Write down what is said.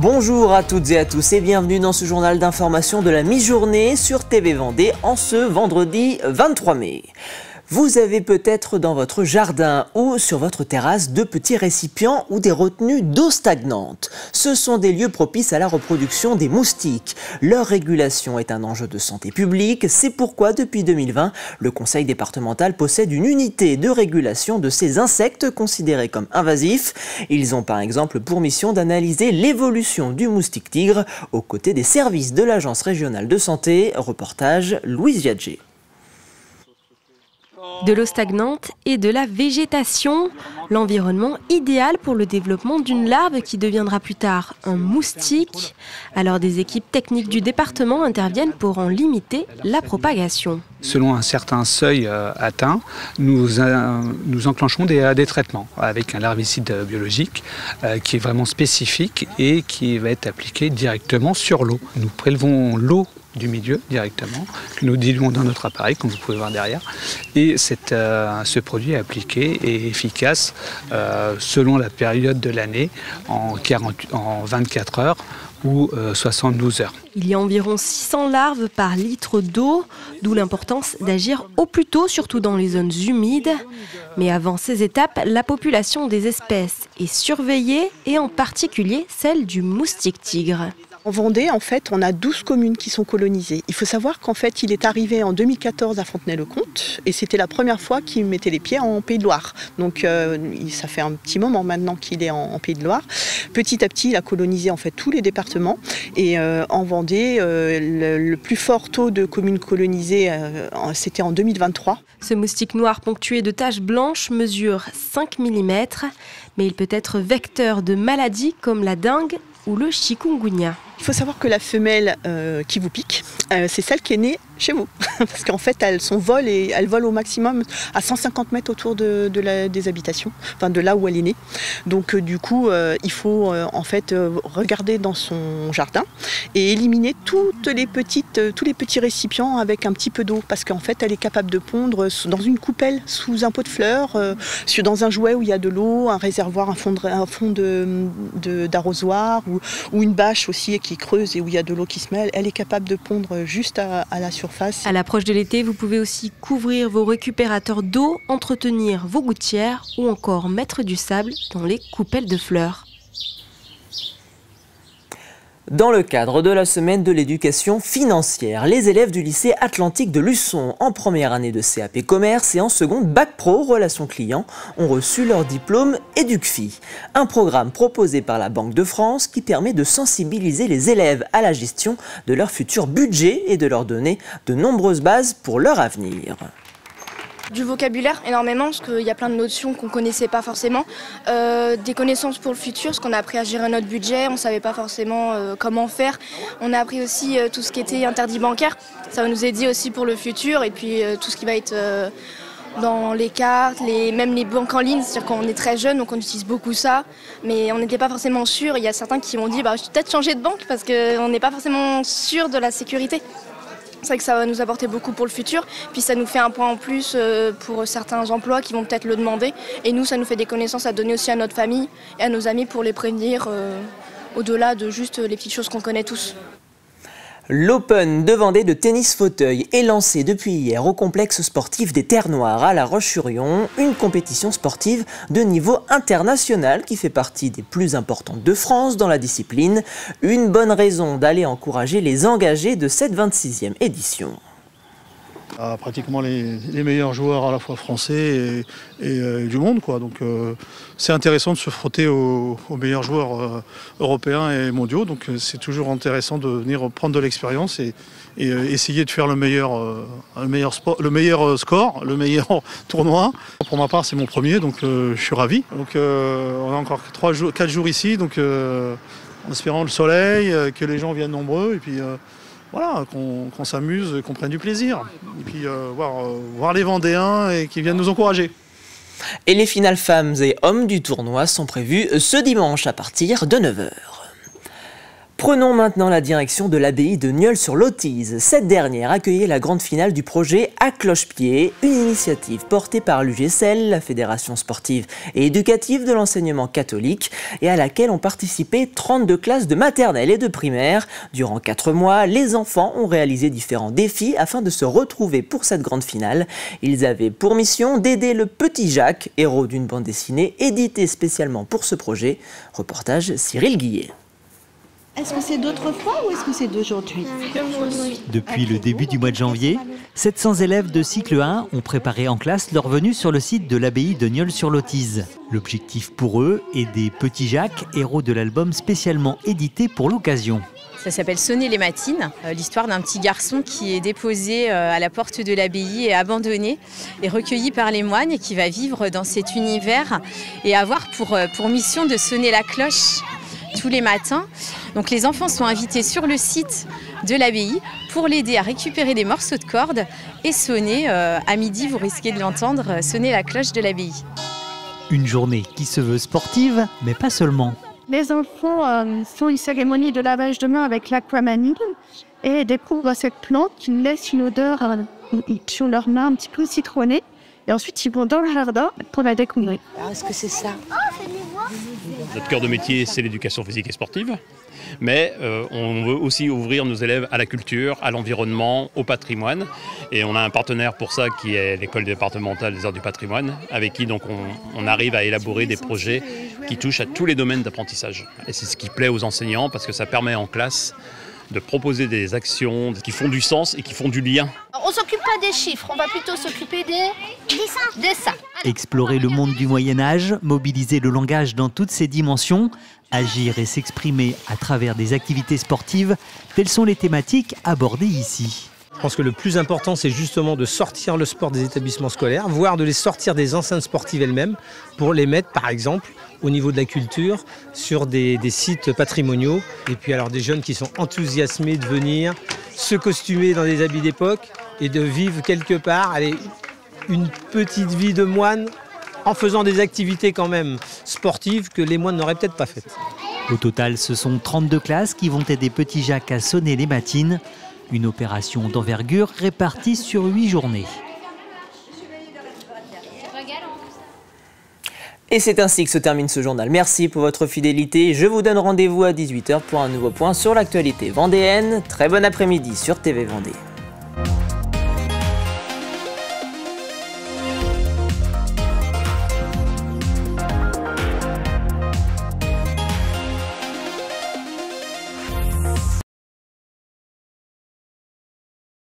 Bonjour à toutes et à tous et bienvenue dans ce journal d'information de la mi-journée sur TV Vendée en ce vendredi 23 mai. Vous avez peut-être dans votre jardin ou sur votre terrasse de petits récipients ou des retenues d'eau stagnante. Ce sont des lieux propices à la reproduction des moustiques. Leur régulation est un enjeu de santé publique. C'est pourquoi depuis 2020, le conseil départemental possède une unité de régulation de ces insectes considérés comme invasifs. Ils ont par exemple pour mission d'analyser l'évolution du moustique tigre aux côtés des services de l'Agence régionale de santé. Reportage Louise Viadger. De l'eau stagnante et de la végétation, l'environnement idéal pour le développement d'une larve qui deviendra plus tard un moustique. Alors des équipes techniques du département interviennent pour en limiter la propagation. Selon un certain seuil atteint, nous enclenchons des traitements avec un larvicide biologique qui est vraiment spécifique et qui va être appliqué directement sur l'eau. Nous prélevons l'eau du milieu directement, que nous diluons dans notre appareil, comme vous pouvez voir derrière. Et ce produit est appliqué et efficace selon la période de l'année, en 24 heures ou 72 heures. Il y a environ 600 larves par litre d'eau, d'où l'importance d'agir au plus tôt, surtout dans les zones humides. Mais avant ces étapes, la population des espèces est surveillée et en particulier celle du moustique tigre. En Vendée, en fait, on a 12 communes qui sont colonisées. Il faut savoir qu'en fait, il est arrivé en 2014 à Fontenay-le-Comte et c'était la première fois qu'il mettait les pieds en Pays de Loire. Donc, ça fait un petit moment maintenant qu'il est en Pays de Loire. Petit à petit, il a colonisé en fait tous les départements et en Vendée, le plus fort taux de communes colonisées, c'était en 2023. Ce moustique noir ponctué de taches blanches mesure 5 mm, mais il peut être vecteur de maladies comme la dengue ou le chikungunya. Il faut savoir que la femelle qui vous pique, c'est celle qui est née chez vous. Parce qu'en fait, elle vole au maximum à 150 mètres autour des habitations, enfin de là où elle est née. Donc du coup, il faut en fait regarder dans son jardin et éliminer tous les petits récipients avec un petit peu d'eau. Parce qu'en fait, elle est capable de pondre dans une coupelle, sous un pot de fleurs, dans un jouet où il y a de l'eau, un réservoir, un fond d'arrosoir ou une bâche aussi qui creuse et où il y a de l'eau qui se mêle, elle est capable de pondre juste à la surface. À l'approche de l'été, vous pouvez aussi couvrir vos récupérateurs d'eau, entretenir vos gouttières ou encore mettre du sable dans les coupelles de fleurs. Dans le cadre de la semaine de l'éducation financière, les élèves du lycée Atlantique de Luçon, en première année de CAP Commerce et en seconde Bac Pro Relations Clients, ont reçu leur diplôme EducFi, un programme proposé par la Banque de France qui permet de sensibiliser les élèves à la gestion de leur futur budget et de leur donner de nombreuses bases pour leur avenir. Du vocabulaire énormément, parce qu'il y a plein de notions qu'on ne connaissait pas forcément. Des connaissances pour le futur, parce qu'on a appris à gérer notre budget, on ne savait pas forcément comment faire. On a appris aussi tout ce qui était interdit bancaire, ça va nous aider aussi pour le futur, et puis tout ce qui va être dans les cartes, même les banques en ligne, c'est-à-dire qu'on est très jeune, donc on utilise beaucoup ça, mais on n'était pas forcément sûr. Il y a certains qui m'ont dit je vais peut-être changer de banque, parce qu'on n'est pas forcément sûr de la sécurité. C'est vrai que ça va nous apporter beaucoup pour le futur, puis ça nous fait un point en plus pour certains emplois qui vont peut-être le demander. Et nous, ça nous fait des connaissances à donner aussi à notre famille et à nos amis pour les prévenir au-delà de juste les petites choses qu'on connaît tous. L'Open de Vendée de tennis fauteuil est lancé depuis hier au complexe sportif des Terres Noires à La Roche-sur-Yon, une compétition sportive de niveau international qui fait partie des plus importantes de France dans la discipline. Une bonne raison d'aller encourager les engagés de cette 26e édition. Pratiquement les meilleurs joueurs à la fois français et du monde, quoi. Donc c'est intéressant de se frotter aux meilleurs joueurs européens et mondiaux. Donc c'est toujours intéressant de venir prendre de l'expérience et essayer de faire le meilleur score, le meilleur tournoi. Pour ma part, c'est mon premier, donc je suis ravi. Donc on a encore 4 jours ici, donc en espérant le soleil, que les gens viennent nombreux et puis voilà, qu'on s'amuse, qu'on prenne du plaisir. Et puis voir les Vendéens et qui viennent nous encourager. Et les finales femmes et hommes du tournoi sont prévues ce dimanche à partir de 9 h. Prenons maintenant la direction de l'abbaye de Nieul-sur-Lotise. Cette dernière accueillait la grande finale du projet À Cloche-Pied, une initiative portée par l'UGSL, la Fédération sportive et éducative de l'enseignement catholique, et à laquelle ont participé 32 classes de maternelle et de primaire. Durant 4 mois, les enfants ont réalisé différents défis afin de se retrouver pour cette grande finale. Ils avaient pour mission d'aider le petit Jacques, héros d'une bande dessinée éditée spécialement pour ce projet. Reportage Cyril Guillet. Est-ce que c'est d'autrefois ou est-ce que c'est d'aujourd'hui? Depuis le début du mois de janvier, 700 élèves de cycle 1 ont préparé en classe leur venue sur le site de l'abbaye de Nieul-sur-Lotise. L'objectif pour eux est des petits Jacques, héros de l'album spécialement édité pour l'occasion. Ça s'appelle Sonner les matines, l'histoire d'un petit garçon qui est déposé à la porte de l'abbaye et abandonné et recueilli par les moines et qui va vivre dans cet univers et avoir pour mission de sonner la cloche tous les matins. Donc les enfants sont invités sur le site de l'abbaye pour l'aider à récupérer des morceaux de corde et sonner, à midi vous risquez de l'entendre, sonner la cloche de l'abbaye. Une journée qui se veut sportive, mais pas seulement. Les enfants font une cérémonie de lavage de mains avec l'aquamanine et découvrent cette plante qui laisse une odeur sur leurs mains un petit peu citronnée. Et ensuite, ils vont dans le jardin pour la découvrir. Est-ce que c'est ça? Notre cœur de métier, c'est l'éducation physique et sportive. Mais on veut aussi ouvrir nos élèves à la culture, à l'environnement, au patrimoine. Et on a un partenaire pour ça qui est l'école départementale des arts du patrimoine, avec qui donc on arrive à élaborer des projets qui touchent à tous les domaines d'apprentissage. Et c'est ce qui plaît aux enseignants parce que ça permet en classe de proposer des actions qui font du sens et qui font du lien. On ne s'occupe pas des chiffres, on va plutôt s'occuper des dessins. Explorer le monde du Moyen-Âge, mobiliser le langage dans toutes ses dimensions, agir et s'exprimer à travers des activités sportives, telles sont les thématiques abordées ici. Je pense que le plus important, c'est justement de sortir le sport des établissements scolaires, voire de les sortir des enceintes sportives elles-mêmes, pour les mettre, par exemple, au niveau de la culture, sur des sites patrimoniaux. Et puis alors des jeunes qui sont enthousiasmés de venir se costumer dans des habits d'époque et de vivre quelque part une petite vie de moine en faisant des activités quand même sportives que les moines n'auraient peut-être pas faites. Au total, ce sont 32 classes qui vont aider Petit Jacques à sonner les matines. Une opération d'envergure répartie sur 8 journées. Et c'est ainsi que se termine ce journal. Merci pour votre fidélité. Je vous donne rendez-vous à 18 h pour un nouveau point sur l'actualité vendéenne. Très bon après-midi sur TV Vendée.